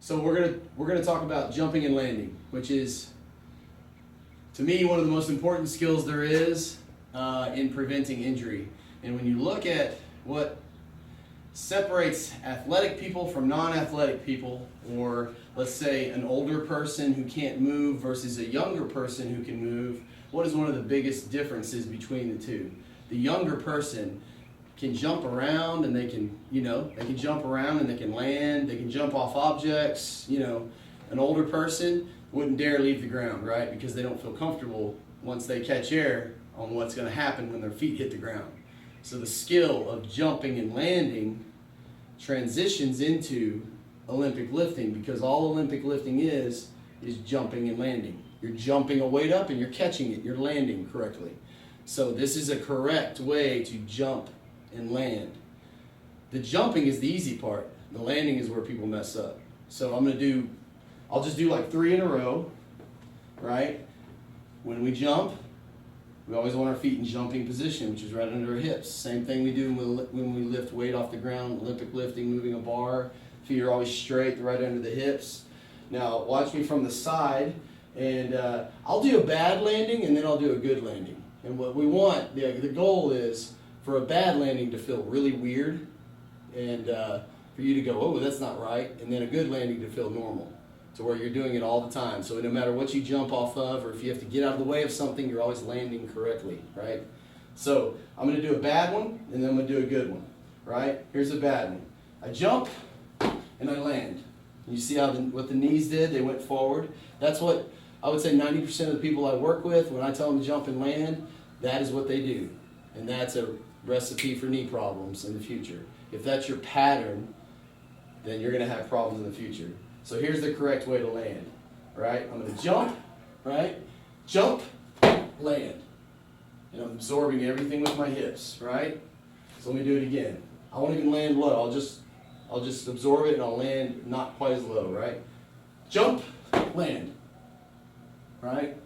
So we're gonna talk about jumping and landing, which is, to me, one of the most important skills there is in preventing injury. And when you look at what separates athletic people from non-athletic people, or let's say an older person who can't move versus a younger person who can move, what is one of the biggest differences between the two? The younger person can jump around and they can jump around and they can land, they can jump off objects. An older person wouldn't dare leave the ground, right? Because they don't feel comfortable once they catch air on what's going to happen when their feet hit the ground. So the skill of jumping and landing transitions into Olympic lifting, because all Olympic lifting is jumping and landing. You're jumping a weight up and you're catching it, you're landing correctly. So this is a correct way to jump and land. The jumping is the easy part. The landing is where people mess up. So I'll just do like 3 in a row, right? When we jump, we always want our feet in jumping position, which is right under our hips. Same thing we do when we lift weight off the ground, Olympic lifting, moving a bar. Feet are always straight, right under the hips. Now watch me from the side, and I'll do a bad landing and then I'll do a good landing. And what we want, the goal is for a bad landing to feel really weird, and for you to go, oh, that's not right, and then a good landing to feel normal, to where you're doing it all the time. So no matter what you jump off of, or if you have to get out of the way of something, you're always landing correctly, right? So I'm going to do a bad one, and then I'm going to do a good one, right? Here's a bad one. I jump, and I land. You see what the knees did? They went forward. That's what I would say 90% of the people I work with, when I tell them to jump and land, that is what they do. And that's a recipe for knee problems in the future. If that's your pattern, then you're going to have problems in the future. So here's the correct way to land, right? I'm going to jump, right? Jump, land. And I'm absorbing everything with my hips, right? So let me do it again. I won't even land low. I'll just absorb it and I'll land not quite as low, right? Jump, land, right?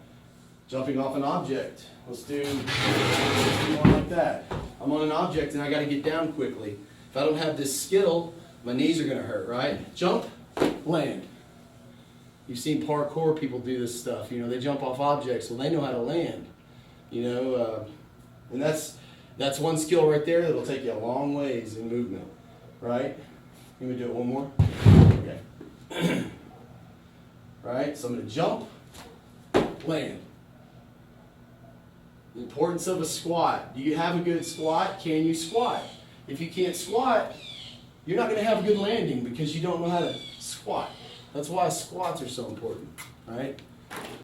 Jumping off an object. Let's do one like that. I'm on an object and I got to get down quickly. If I don't have this skill, my knees are going to hurt, right? Jump, land. You've seen parkour people do this stuff. They jump off objects, so they know how to land. And that's one skill right there that'll take you a long ways in movement, right? Let me do it one more. Okay. Right, so I'm going to jump, land. The importance of a squat. Do you have a good squat? Can you squat? If you can't squat, you're not going to have a good landing because you don't know how to squat. That's why squats are so important, right?